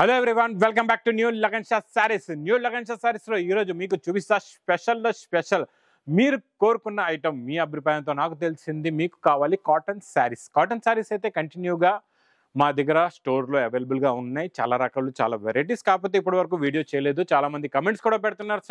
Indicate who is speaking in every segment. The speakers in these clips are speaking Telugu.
Speaker 1: Hello everyone, welcome back to new Lagan Shah saris. New Lagan Shah saris లో ఈ రోజు మీకు చూపిస్తా స్పెషల్ మీరు కోరుకున్న ఐటమ్. మీ అభిప్రాయంతో నాకు తెలిసింది మీకు కావాలి కాటన్ శారీస్. కాటన్ శారీస్ అయితే కంటిన్యూగా మా దగ్గర స్టోర్లో అవైలబుల్గా ఉన్నాయి. చాలా రకాలు, చాలా వెరైటీస్. కాకపోతే ఇప్పటి వరకు వీడియో చేయలేదు. చాలా మంది కమెంట్స్ కూడా పెడుతున్నారు,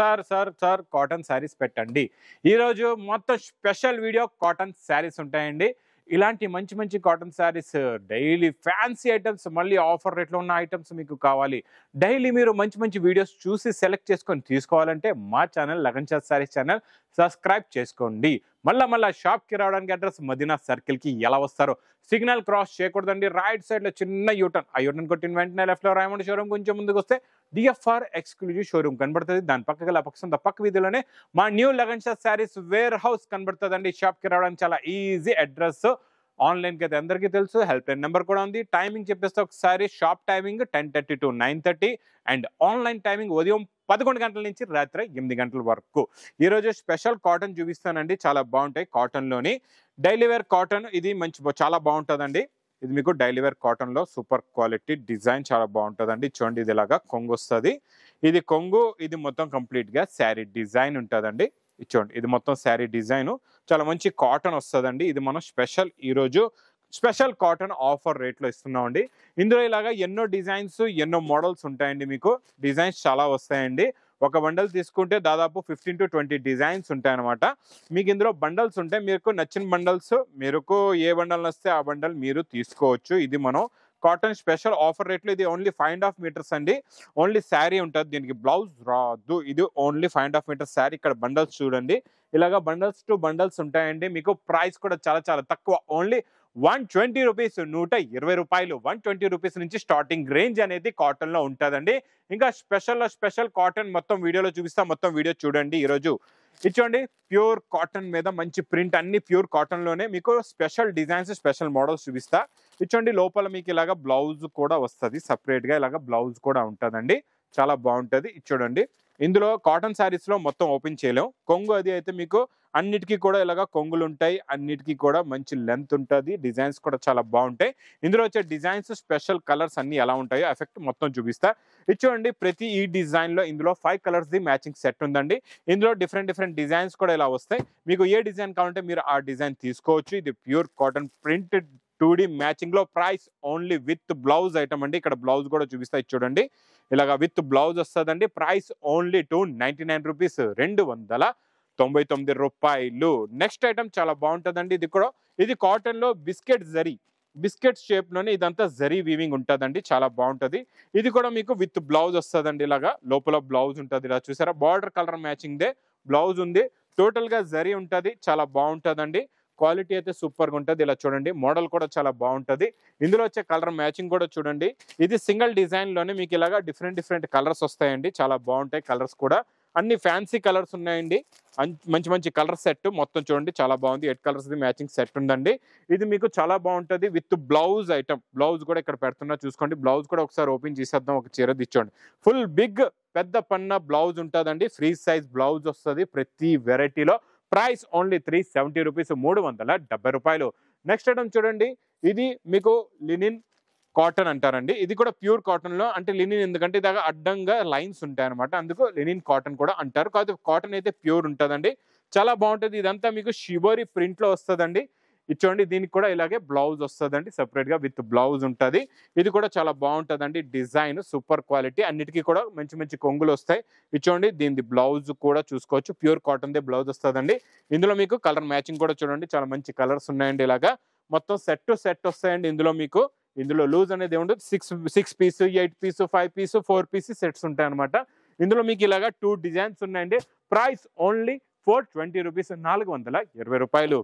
Speaker 1: సార్ కాటన్ శారీస్ పెట్టండి. ఈరోజు మొత్తం స్పెషల్ వీడియో కాటన్ శారీస్ ఉంటాయండి. ఇలాంటి మంచి మంచి cotton saris, daily fancy items, మళ్ళీ ఆఫర్ రేట్లో ఉన్న ఐటమ్స్ మీకు కావాలి. డైలీ మీరు మంచి మంచి వీడియోస్ చూసి సెలెక్ట్ చేసుకొని తీసుకోవాలంటే మా channel lagan Shah saris channel subscribe చేసుకోండి. మళ్ళా షాప్కి రావడానికి అడ్రస్ మదీనా సర్కిల్కి ఎలా వస్తారో సిగ్నల్ క్రాస్ చేయకూడదండి. రైట్ సైడ్లో చిన్న యూటర్న్, ఆ యూటర్న్ కొట్టిన వెంటనే లెఫ్ట్లో రాయమండ్ షోరూమ్ కొంచెం ముందుకు వస్తే డిఎఫ్ఆర్ ఎక్స్క్లూజివ్ షోరూమ్ కనబడుతుంది. దాని పక్కకి పక్క వీధిలోనే మా new Lagan Shah saris warehouse కనబడుతుందండి. షాప్కి రావడానికి చాలా ఈజీ అడ్రస్. ఆన్లైన్కి అయితే అందరికీ తెలుసు, హెల్ప్ లైన్ నెంబర్ కూడా ఉంది. టైమింగ్ చెప్పేస్తే ఒకసారి shop timing 10:30 to 9:30 and online timing ఉదయం 11 గంటల నుంచి రాత్రి 8 గంటల వరకు. ఈరోజు స్పెషల్ కాటన్ చూపిస్తానండి. చాలా బాగుంటాయి కాటన్లోని. డైలీ వేర్ కాటన్ ఇది చాలా బాగుంటుందండి. ఇది మీకు డైలీ వేర్ కాటన్లో సూపర్ క్వాలిటీ డిజైన్ చాలా బాగుంటుందండి. చూడండి, ఇది ఇలాగా కొంగు వస్తుంది. ఇది కొంగు, ఇది మొత్తం కంప్లీట్గా శారీ డిజైన్ ఉంటుందండి. చూడండి, ఇది మొత్తం శారీ డిజైన్ చాలా మంచి కాటన్ వస్తుందండి. ఇది మనం ఈరోజు స్పెషల్ కాటన్ ఆఫర్ రేట్లో ఇస్తున్నామండి. ఇందులో ఇలాగా ఎన్నో డిజైన్స్, ఎన్నో మోడల్స్ ఉంటాయండి. మీకు డిజైన్స్ చాలా వస్తాయండి. ఒక బండల్ తీసుకుంటే దాదాపు 15 to 20 డిజైన్స్ ఉంటాయన్నమాట. మీకు ఇందులో బండల్స్ ఉంటాయి. మీకు నచ్చిన బండల్స్, మీకు ఏ బండల్ నచ్చితే ఆ బండల్ మీరు తీసుకోవచ్చు. ఇది మనం కాటన్ స్పెషల్ ఆఫర్ రేట్లో. ఇది ఓన్లీ 5.5 meters అండి. ఓన్లీ శారీ ఉంటుంది, దీనికి బ్లౌజ్ రాదు. ఇది ఓన్లీ 5.5 meters శారీ. ఇక్కడ బండల్స్ చూడండి, ఇలాగా బండల్స్ టు బండల్స్ ఉంటాయండి. మీకు ప్రైస్ కూడా చాలా చాలా తక్కువ, ఓన్లీ 120 రూపీస్, 120 రూపాయలు. 120 రూపీస్ నుంచి స్టార్టింగ్ రేంజ్ అనేది కాటన్లో ఉంటుందండి. ఇంకా స్పెషల్ కాటన్ మొత్తం వీడియోలో చూపిస్తా, మొత్తం వీడియో చూడండి. ఈరోజు ఇచ్చోండి, ప్యూర్ కాటన్ మీద మంచి ప్రింట్, అన్ని ప్యూర్ కాటన్లోనే మీకు స్పెషల్ డిజైన్స్, స్పెషల్ మోడల్స్ చూపిస్తా. ఇచ్చోండి, లోపల మీకు ఇలాగ బ్లౌజ్ కూడా వస్తుంది, సపరేట్గా ఇలాగ బ్లౌజ్ కూడా ఉంటుందండి. చాలా బాగుంటుంది. చూడండి, ఇందులో కాటన్ శారీస్లో మొత్తం ఓపెన్ చేయలేం. కొంగు అది అయితే మీకు అన్నిటికీ కూడా ఇలాగ కొంగులు ఉంటాయి. అన్నిటికీ కూడా మంచి లెంత్ ఉంటుంది. డిజైన్స్ కూడా చాలా బాగుంటాయి. ఇందులో వచ్చే డిజైన్స్, స్పెషల్ కలర్స్ అన్ని ఎలా ఉంటాయో ఎఫెక్ట్ మొత్తం చూపిస్తా. చూడండి, ప్రతి ఈ డిజైన్లో ఇందులో 5 colours మ్యాచింగ్ సెట్ ఉందండి. ఇందులో డిఫరెంట్ డిజైన్స్ కూడా ఇలా వస్తాయి. మీకు ఏ డిజైన్ కావాలంటే మీరు ఆ డిజైన్ తీసుకోవచ్చు. ఇది pure cotton printed 2D matching లో. Price only with blouse item అండి. ఇక్కడ బ్లౌజ్ కూడా చూపిస్తా. చూడండి, ఇలాగా విత్ బ్లౌజ్ వస్తుందండి. ప్రైస్ ఓన్లీ 299 రూపీస్, 299 రూపాయలు. నెక్స్ట్ ఐటమ్ చాలా బాగుంటుందండి. ఇది కాటన్ లో బిస్కెట్ షేప్ లోనే ఇదంతా జరీ వీవింగ్ ఉంటుందండి. చాలా బాగుంటుంది. ఇది కూడా మీకు విత్ బ్లౌజ్ వస్తుందండి. ఇలాగా లోపల బ్లౌజ్ ఉంటుంది. ఇలా చూసారా, border colour matching they blouse ఉంది. టోటల్ గా జరీ ఉంటుంది. చాలా బాగుంటుందండి. క్వాలిటీ అయితే సూపర్గా ఉంటుంది. ఇలా చూడండి, మోడల్ కూడా చాలా బాగుంటుంది. ఇందులో వచ్చే కలర్ మ్యాచింగ్ కూడా చూడండి. ఇది సింగిల్ డిజైన్లోనే మీకు ఇలాగా డిఫరెంట్ కలర్స్ వస్తాయండి. చాలా బాగుంటాయి కలర్స్ కూడా. అన్ని ఫ్యాన్సీ కలర్స్ ఉన్నాయండి. మంచి కలర్ సెట్ మొత్తం చూడండి, చాలా బాగుంది. 8 colours మ్యాచింగ్ సెట్ ఉందండి. ఇది మీకు చాలా బాగుంటుంది విత్ బ్లౌజ్ ఐటమ్. బ్లౌజ్ కూడా ఇక్కడ పెడుతున్నా చూసుకోండి. బ్లౌజ్ కూడా ఒకసారి ఓపెన్ చేసేద్దాం. ఒక చీర తెచ్చోండి, ఫుల్ బిగ్ పెద్ద పన్న బ్లౌజ్ ఉంటుందండి. ఫ్రీ సైజ్ బ్లౌజ్ వస్తుంది ప్రతి వెరైటీలో. ప్రైస్ ఓన్లీ 370 రూపీస్, 370 రూపాయలు. నెక్స్ట్ ఐటమ్ చూడండి, ఇది మీకు లినిన్ కాటన్ అంటారండి. ఇది కూడా ప్యూర్ కాటన్ లో. అంటే లినిన్ ఎందుకంటే ఇలాగా అడ్డంగా లైన్స్ ఉంటాయి అనమాట, అందుకు లినిన్ కాటన్ కూడా అంటారు. కాదు, కాటన్ అయితే ప్యూర్ ఉంటుందండి. చాలా బాగుంటుంది. ఇదంతా మీకు షిబోరి ప్రింట్ లో వస్తుందండి. చూడండి, దీనికి కూడా ఇలాగే బ్లౌజ్ వస్తుందండి, సపరేట్ గా విత్ బ్లౌజ్ ఉంటుంది. ఇది కూడా చాలా బాగుంటుందండి. Design super quality. అన్నిటికీ కూడా మంచి కొంగులు వస్తాయి. చూడండి, దీని బ్లౌజ్ కూడా చూసుకోవచ్చు. ప్యూర్ కాటన్ దే బ్లౌజ్ వస్తుందండి. ఇందులో మీకు కలర్ మ్యాచింగ్ కూడా చూడండి, చాలా మంచి కలర్స్ ఉన్నాయండి. ఇలాగా మొత్తం సెట్ వస్తాయండి. ఇందులో లూజ్ అనేది ఏముంటుంది, 6 piece, 8 piece, 5 piece, 4 piece sets ఉంటాయి అనమాట. ఇందులో మీకు ఇలాగా 2 డిజైన్స్ ఉన్నాయండి. ప్రైస్ ఓన్లీ 420 రూపీస్, 420 రూపాయలు.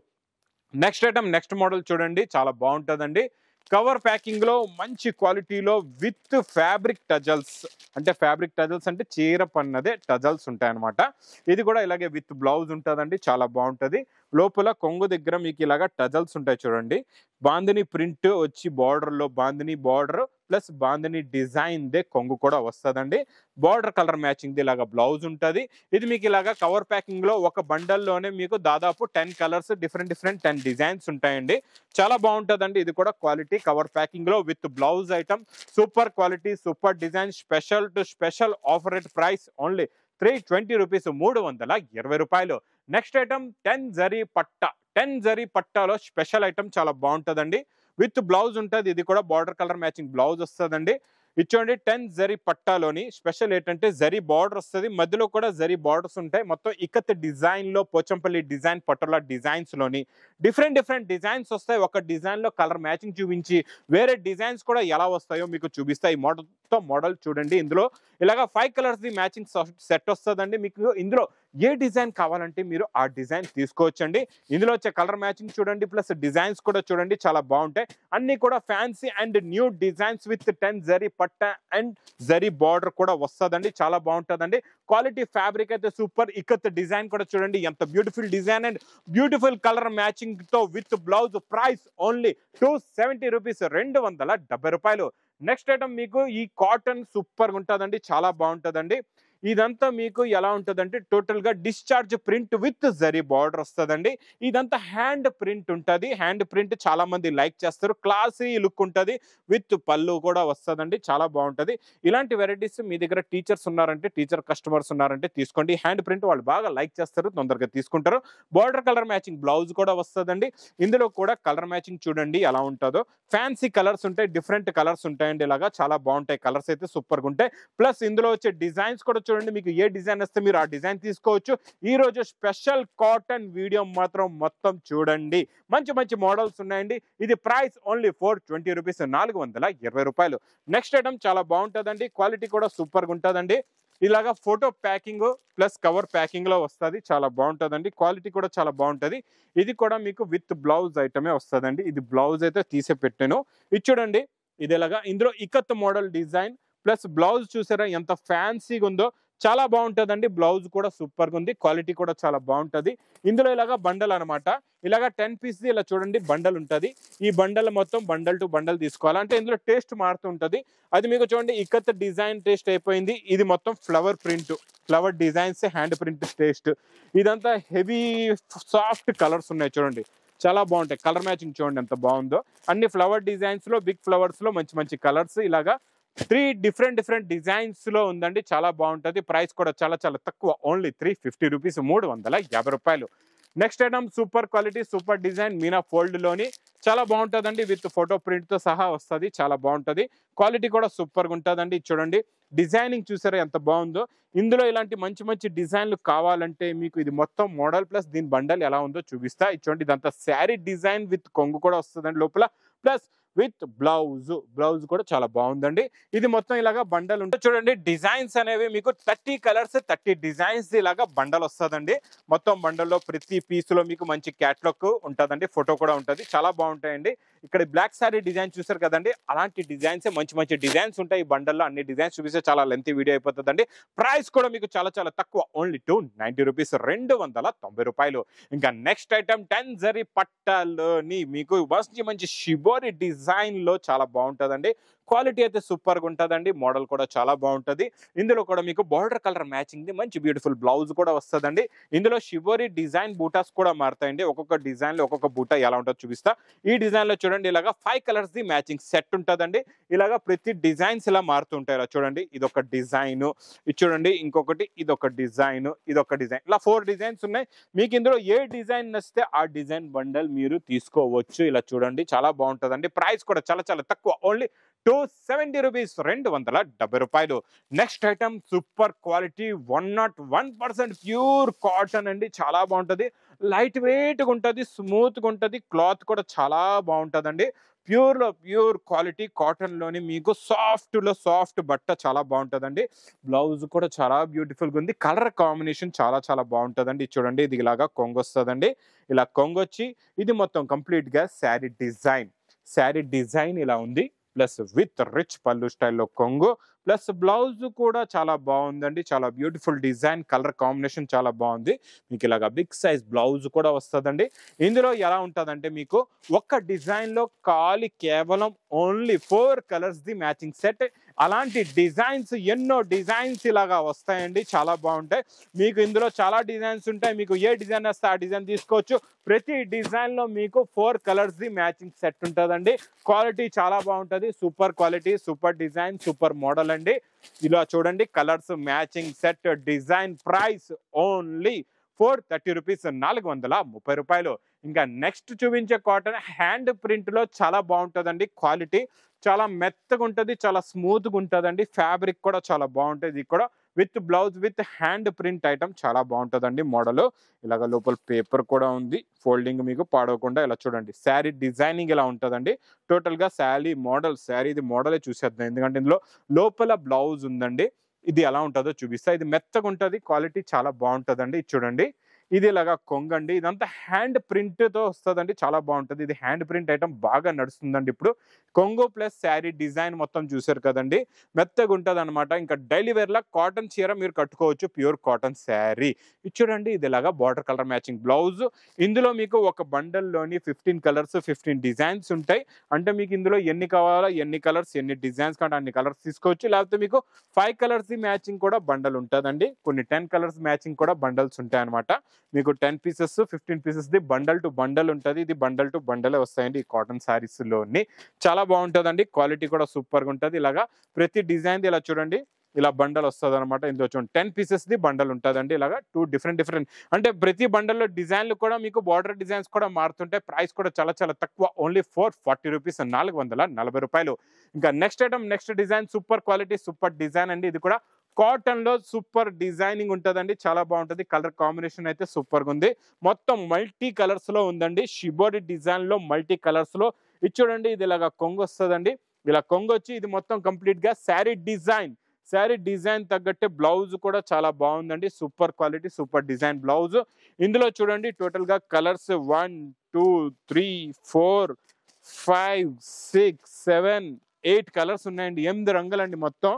Speaker 1: నెక్స్ట్ ఐటమ్, నెక్స్ట్ మోడల్ చూడండి, చాలా బాగుంటుందండి. కవర్ ప్యాకింగ్ లో మంచి క్వాలిటీలో విత్ ఫ్యాబ్రిక్ టజల్స్. అంటే ఫ్యాబ్రిక్ టజల్స్ అంటే చీర పన్నదే టజల్స్ ఉంటాయన్నమాట. ఇది కూడా ఇలాగే విత్ బ్లౌజ్ ఉంటుందండి. చాలా బాగుంటుంది. లోపల కొంగు దగ్గర మీకు ఇలాగా టజల్స్ ఉంటాయి చూడండి. బాందిని ప్రింట్ వచ్చి బార్డర్లో bandhani border plus bandhani design they కొంగు కూడా వస్తుందండి. బార్డర్ కలర్ మ్యాచింగ్ ఇలాగా బ్లౌజ్ ఉంటుంది. ఇది మీకు ఇలాగా కవర్ ప్యాకింగ్ లో ఒక బండల్లోనే మీకు దాదాపు 10 కలర్స్ డిఫరెంట్ 10 డిజైన్స్ ఉంటాయండి. చాలా బాగుంటుందండి. ఇది కూడా క్వాలిటీ కవర్ ప్యాకింగ్ లో with blouse item, super quality, super design, special to special offer rate price only 320 rupees, 320 రూపాయలు. నెక్స్ట్ ఐటమ్ 10 జరీ పట్టా. 10 జరీ పట్టాలో స్పెషల్ ఐటమ్ చాలా బాగుంటుందండి. విత్ బ్లౌజ్ ఉంటుంది. ఇది కూడా బార్డర్ కలర్ మ్యాచింగ్ బ్లౌజ్ వస్తుందండి. ఇచ్చోండి 10 జరీ పట్టాలోని స్పెషల్ ఏంటంటే జరీ బార్డర్ వస్తుంది, మధ్యలో కూడా జరీ బార్డర్స్ ఉంటాయి. మొత్తం ఇకత్ డిజైన్ లో పోచంపల్లి డిజైన్ పటోలా డిజైన్స్ లోని డిఫరెంట్ డిజైన్స్ వస్తాయి. ఒక డిజైన్ లో కలర్ మ్యాచింగ్ చూపించి వేరే డిజైన్స్ కూడా ఎలా వస్తాయో మీకు చూపిస్తాయి. మొత్తం మోడల్ చూడండి. ఇందులో ఇలాగా 5 కలర్స్ ది మ్యాచింగ్ సెట్ వస్తుందండి. మీకు ఇందులో ఏ డిజైన్ కావాలంటే మీరు ఆ డిజైన్ తీసుకోవచ్చండి. ఇందులో వచ్చే కలర్ మ్యాచింగ్ చూడండి, ప్లస్ డిజైన్స్ కూడా చూడండి, చాలా బాగుంటాయి. అన్ని కూడా fancy and new designs with 10 zari పట్టా అండ్ జరీ బార్డర్ కూడా వస్తుందండి. చాలా బాగుంటుందండి. క్వాలిటీ ఫ్యాబ్రిక్ అయితే సూపర్. ఇకత్ డిజైన్ కూడా చూడండి, ఎంత beautiful design and beautiful colour matching తో with blouse. Price only 270 rupees, 270 రూపాయలు. నెక్స్ట్ ఐటమ్ మీకు ఈ కాటన్ సూపర్ ఉంటుందండి, చాలా బాగుంటుందండి. ఇదంతా మీకు ఎలా ఉంటుందంటే టోటల్ గా discharge print with zari border వస్తుందండి. ఇదంతా హ్యాండ్ ప్రింట్ ఉంటుంది. హ్యాండ్ ప్రింట్ చాలా మంది లైక్ చేస్తారు. క్లాసీ లుక్ ఉంటుంది. విత్ పళ్ళు కూడా వస్తుందండి, చాలా బాగుంటుంది. ఇలాంటి వెరైటీస్ మీ దగ్గర టీచర్స్ ఉన్నారంటే, టీచర్ కస్టమర్స్ ఉన్నారంటే తీసుకోండి. హ్యాండ్ ప్రింట్ వాళ్ళు బాగా లైక్ చేస్తారు, తొందరగా తీసుకుంటారు. బార్డర్ కలర్ మ్యాచింగ్ బ్లౌజ్ కూడా వస్తుందండి. ఇందులో కూడా కలర్ మ్యాచింగ్ చూడండి ఎలా ఉంటుందో. ఫ్యాన్సీ కలర్స్ ఉంటాయి, డిఫరెంట్ కలర్స్ ఉంటాయండి. ఇలాగా చాలా బాగుంటాయి. కలర్స్ అయితే సూపర్గా ఉంటాయి. ప్లస్ ఇందులో వచ్చే డిజైన్స్ కూడా చూడండి, మీకు ఏ డిజైన్ వస్తే మీరు ఆ డిజైన్ తీసుకోవచ్చు. ఈ రోజు స్పెషల్ కాటన్ వీడియో మాత్రం మొత్తం చూడండి. మంచి మోడల్స్ ఉన్నాయండి. ఇది ప్రైస్ ఓన్లీ 420 రూపీస్, 420 రూపాయలు. నెక్స్ట్ ఐటమ్ చాలా బాగుంటుందండి. క్వాలిటీ కూడా సూపర్గా ఉంటుందండి. ఇలాగా photo packing plus cover packing లో వస్తుంది, చాలా బాగుంటుందండి. క్వాలిటీ కూడా చాలా బాగుంటుంది. ఇది కూడా మీకు విత్ బ్లౌజ్ ఐటమే వస్తుందండి. ఇది బ్లౌజ్ అయితే తీసే పెట్టాను. ఇది చూడండి, ఇది ఇలాగా ఇందులో ikat model design plus blouse చూసారా ఎంత ఫ్యాన్సీగా ఉందో, చాలా బాగుంటుందండి. బ్లౌజ్ కూడా సూపర్గా ఉంది. క్వాలిటీ కూడా చాలా బాగుంటుంది. ఇందులో ఇలాగా బండల్ అనమాట. ఇలాగా 10 పీస్ ఇలా చూడండి బండల్ ఉంటుంది. ఈ బండల్ మొత్తం బండల్ టు బండల్ తీసుకోవాలి. అంటే ఇందులో టేస్ట్ మారుతూ ఉంటుంది. అది మీకు చూడండి ఇకత్ డిజైన్ టేస్ట్ అయిపోయింది. ఇది మొత్తం flower print, flower designs hand print taste. ఇదంతా హెవీ సాఫ్ట్ కలర్స్ ఉన్నాయి చూడండి, చాలా బాగుంటాయి. కలర్ మ్యాచింగ్ చూడండి ఎంత బాగుందో. అన్ని ఫ్లవర్ డిజైన్స్ లో, బిగ్ ఫ్లవర్స్ లో మంచి కలర్స్. ఇలాగా 3 డిఫరెంట్ డిజైన్స్ లో ఉందండి. చాలా బాగుంటుంది. ప్రైస్ కూడా చాలా తక్కువ, ఓన్లీ 350 రూపీస్, 350 రూపాయలు. Next item super quality, super design Meena fold లోని చాలా బాగుంటుందండి. విత్ ఫోటో ప్రింట్ తో సహా వస్తుంది, చాలా బాగుంటుంది. క్వాలిటీ కూడా సూపర్గా ఉంటుందండి. చూడండి డిజైనింగ్ చూసారా ఎంత బాగుందో. ఇందులో ఇలాంటి మంచి డిజైన్లు కావాలంటే మీకు ఇది మొత్తం మోడల్ ప్లస్ దీని బండల్ ఎలా ఉందో చూపిస్తా. చూడండి ఇదంతా శారీ డిజైన్ విత్ కొంగు కూడా వస్తుందండి లోపల, ప్లస్ విత్ బ్లౌజ్ కూడా చాలా బాగుందండి. ఇది మొత్తం ఇలాగా బండల్ ఉంటుంది. చూడండి డిజైన్స్ అనేవి మీకు 30 కలర్స్ 30 డిజైన్స్ ఇలాగా బండల్ వస్తుందండి. మొత్తం బండల్లో ప్రతి పీస్ లో మీకు మంచి క్యాట్లాగ్ ఉంటుందండి, ఫోటో కూడా ఉంటుంది, చాలా బాగుంటాయండి. ఇక్కడ బ్లాక్ సారీ డిజైన్ చూసారు కదండి, అలాంటి డిజైన్స్ మంచి డిజైన్స్ ఉంటాయి ఈ బండల్లో. అన్ని డిజైన్స్ చూపిస్తే చాలా లెంతీ వీడియో అయిపోతుందండి. ప్రైస్ కూడా మీకు చాలా తక్కువ, ఓన్లీ 290 రూపీస్, 290 రూపాయలు. ఇంకా నెక్స్ట్ ఐటమ్ 10 జరీ పట్టాలోని మీకు మంచి షిబోరి డిజైన్ లో చాలా బాగుంటుందండి. క్వాలిటీ అయితే సూపర్ గా ఉంటుందండి. మోడల్ కూడా చాలా బాగుంటుంది. ఇందులో కూడా మీకు బార్డర్ కలర్ మ్యాచింగ్ ది మంచి బ్యూటిఫుల్ బ్లౌజ్ కూడా వస్తుందండి. ఇందులో షిబోరి డిజైన్ బూటాస్ కూడా మారుతాయండి. ఒక్కొక్క డిజైన్ లో ఒక్కొక్క బూటా ఎలా ఉంటుందో చూపిస్తా. ఈ డిజైన్ లో చూడండి ఇలాగా 5 కలర్స్ ది మ్యాచింగ్ సెట్ ఉంటుందండి. ఇలాగా ప్రతి డిజైన్స్ ఇలా మారుతుంటాయి. ఇలా చూడండి ఇదొక డిజైన్, ఇది చూడండి ఇంకొకటి, ఇదొక డిజైన్, ఇదొక డిజైన్, ఇలా 4 డిజైన్స్ ఉన్నాయి. మీకు ఇందులో ఏ డిజైన్ నచ్చితే ఆ డిజైన్ బండల్ మీరు తీసుకోవచ్చు. ఇలా చూడండి చాలా బాగుంటుందండి. ప్రైస్ కూడా చాలా తక్కువ, ఓన్లీ 270 రూపీస్, 270 రూపాయలు. Next item super quality 101% pure cotton అండి. చాలా బాగుంటుంది. లైట్ వెయిట్గా ఉంటుంది, స్మూత్గా ఉంటుంది. క్లాత్ కూడా చాలా బాగుంటుందండి. ప్యూర్ క్వాలిటీ కాటన్ లోని మీకు సాఫ్ట్ బట్ట చాలా బాగుంటుందండి. బ్లౌజ్ కూడా చాలా బ్యూటిఫుల్గా ఉంది. కలర్ కాంబినేషన్ చాలా బాగుంటుందండి. చూడండి ఇది ఇలాగా కొంగు వస్తుందండి. ఇలా కొంగు వచ్చి ఇది మొత్తం కంప్లీట్ గా శారీ డిజైన్ ఇలా ఉంది. ప్లస్ విత్ రిచ్ పళ్ళు స్టైల్లో కొంగు ప్లస్ బ్లౌజ్ కూడా చాలా బాగుందండి. చాలా బ్యూటిఫుల్ డిజైన్, కలర్ కాంబినేషన్ చాలా బాగుంది. మీకు ఇలాగా బిగ్ సైజ్ బ్లౌజ్ కూడా వస్తుందండి. ఇందులో ఎలా ఉంటుందంటే మీకు ఒక్క డిజైన్లో కేవలం ఓన్లీ 4 కలర్స్ది మ్యాచింగ్ సెట్. అలాంటి డిజైన్స్ ఎన్నో డిజైన్స్ ఇలాగా వస్తాయండి, చాలా బాగుంటాయి. మీకు ఇందులో చాలా డిజైన్స్ ఉంటాయి. మీకు ఏ డిజైన్ వస్తే ఆ డిజైన్ తీసుకోవచ్చు. ప్రతి డిజైన్లో మీకు 4 కలర్స్ది మ్యాచింగ్ సెట్ ఉంటుందండి. క్వాలిటీ చాలా బాగుంటుంది. Super quality, super design, super model అండి. ఇలా చూడండి, colours matching set, design, price only 430 rupees, 430 రూపాయలు. ఇంకా నెక్స్ట్ చూపించే కాటన్ హ్యాండ్ ప్రింట్లో చాలా బాగుంటుందండి. క్వాలిటీ చాలా మెత్తగా ఉంటుంది, చాలా స్మూత్గా ఉంటుందండి. ఫ్యాబ్రిక్ కూడా చాలా బాగుంటుంది. ఇది కూడా with blouse with hand print item చాలా బాగుంటుందండి. మోడల్ ఇలాగ లోపల పేపర్ కూడా ఉంది. ఫోల్డింగ్ మీకు పాడవకుండా ఇలా చూడండి. శారీ డిజైనింగ్ ఇలా ఉంటుందండి. టోటల్గా శారీది మోడలే చూసేద్దాం, ఎందుకంటే ఇందులో లోపల బ్లౌజ్ ఉందండి. ఇది ఎలా ఉంటుందో చూపిస్తా. ఇది మెత్తగా ఉంటుంది, క్వాలిటీ చాలా బాగుంటుందండి. ఇది చూడండి, ఇది ఇలాగా కొంగండి. ఇదంతా హ్యాండ్ ప్రింట్తో వస్తుందండి, చాలా బాగుంటుంది. ఇది హ్యాండ్ ప్రింట్ ఐటమ్ బాగా నడుస్తుందండి ఇప్పుడు. కొంగు ప్లస్ శారీ డిజైన్ మొత్తం చూసారు కదండి, మెత్తగా ఉంటుంది అనమాట. ఇంకా డైలీ వేర్లా కాటన్ చీర మీరు కట్టుకోవచ్చు, ప్యూర్ కాటన్ శారీ. ఇది చూడండి, ఇది ఇలాగా బార్డర్ కలర్ మ్యాచింగ్ బ్లౌజ్. ఇందులో మీకు ఒక బండల్లోని 15 కలర్స్ 15 డిజైన్స్ ఉంటాయి. అంటే మీకు ఇందులో ఎన్ని కావాలో ఎన్ని కలర్స్ ఎన్ని డిజైన్స్ కంటే అన్ని కలర్స్ తీసుకోవచ్చు. లేకపోతే మీకు 5 కలర్స్ మ్యాచింగ్ కూడా బండల్ ఉంటుందండి. కొన్ని 10 కలర్స్ మ్యాచింగ్ కూడా బండల్స్ ఉంటాయి అనమాట. మీకు 10 పీసెస్ 15 పీసెస్ది బండల్ టు బండల్ ఉంటుంది. ఇది బండల్ టు బండలే వస్తాయండి ఈ కాటన్ శారీస్లోని. చాలా బాగుంటుందండి. క్వాలిటీ కూడా సూపర్గా ఉంటుంది. ఇలాగా ప్రతి డిజైన్ది ఇలా చూడండి, ఇలా బండల్ వస్తుంది అనమాట. ఇందులో చూడండి 10 పీసెస్ది బండల్ ఉంటుందండి. ఇలాగా 2 డిఫరెంట్ అంటే ప్రతి బండల్లో డిజైన్లు కూడా మీకు బార్డర్ డిజైన్స్ కూడా మారుతుంటాయి. ప్రైస్ కూడా చాలా చాలా తక్కువ, ఓన్లీ 440 రూపీస్, 440 రూపాయలు. ఇంకా next item, next design super quality super design అండి. ఇది కూడా కాటన్ లో సూపర్ డిజైనింగ్ ఉంటుందండి, చాలా బాగుంటుంది. కలర్ కాంబినేషన్ అయితే సూపర్ గా ఉంది. మొత్తం మల్టీ కలర్స్ లో ఉందండి. షిబోరి డిజైన్ లో మల్టీ కలర్స్ లో. ఇది చూడండి, ఇది ఇలాగా కొంగు వస్తుందండి. ఇలా కొంగు వచ్చి ఇది మొత్తం కంప్లీట్ గా శారీ డిజైన్ తగ్గట్టే బ్లౌజ్ కూడా చాలా బాగుందండి. Super quality super design blouse. ఇందులో చూడండి టోటల్ గా కలర్స్ 1 2 3 4 5 6 7 8 కలర్స్ ఉన్నాయండి. 8 రంగులండి. మొత్తం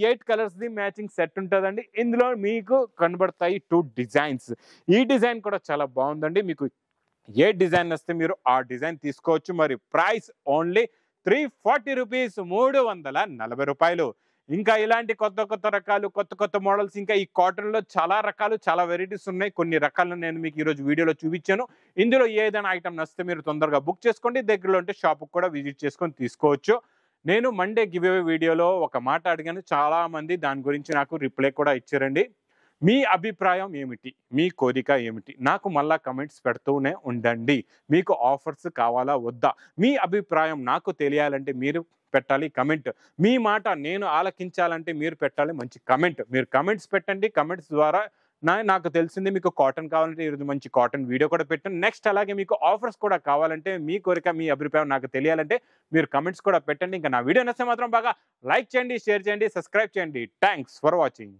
Speaker 1: 8 కలర్స్ది మ్యాచింగ్ సెట్ ఉంటుందండి. ఇందులో మీకు కనబడతాయి 2 డిజైన్స్. ఈ డిజైన్ కూడా చాలా బాగుందండి. మీకు ఏ డిజైన్ వస్తే మీరు ఆ డిజైన్ తీసుకోవచ్చు. మరి ప్రైస్ ఓన్లీ 340 రూపీస్, 340 రూపాయలు. ఇంకా ఇలాంటి కొత్త రకాలు, కొత్త మోడల్స్, ఇంకా ఈ కాటన్లో చాలా రకాలు, చాలా వెరైటీస్ ఉన్నాయి. కొన్ని రకాలను నేను మీకు ఈరోజు వీడియోలో చూపించాను. ఇందులో ఏదైనా ఐటమ్ నచ్చితే మీరు తొందరగా బుక్ చేసుకోండి. దగ్గరలో ఉంటే షాప్కి కూడా విజిట్ చేసుకొని తీసుకోవచ్చు. నేను మండే గివ్అవే వీడియోలో ఒక మాట అడిగాను, చాలా మంది దాని గురించి నాకు రిప్లై కూడా ఇచ్చారండి. మీ అభిప్రాయం ఏమిటి, మీ కోరిక ఏమిటి? నాకు మళ్ళా కమెంట్స్ పెడుతూనే ఉండండి. మీకు ఆఫర్స్ కావాలా వద్దా, మీ అభిప్రాయం నాకు తెలియాలంటే మీరు పెట్టాలి కమెంట్. మీ మాట నేను ఆలకించాలంటే మీరు పెట్టాలి మంచి కమెంట్. మీరు కమెంట్స్ పెట్టండి. కమెంట్స్ ద్వారా నాకు తెలిసింది మీకు కాటన్ కావాలంటే ఈరోజు మంచి కాటన్ వీడియో కూడా పెట్టండి. నెక్స్ట్ అలాగే మీకు ఆఫర్స్ కూడా కావాలంటే, మీ కోరిక మీ అభిప్రాయం నాకు తెలియాలంటే మీరు కమెంట్స్ కూడా పెట్టండి. ఇంకా నా వీడియో నచ్చితే మాత్రం బాగా లైక్ చేయండి, షేర్ చేయండి, సబ్స్క్రైబ్ చేయండి. Thanks for watching.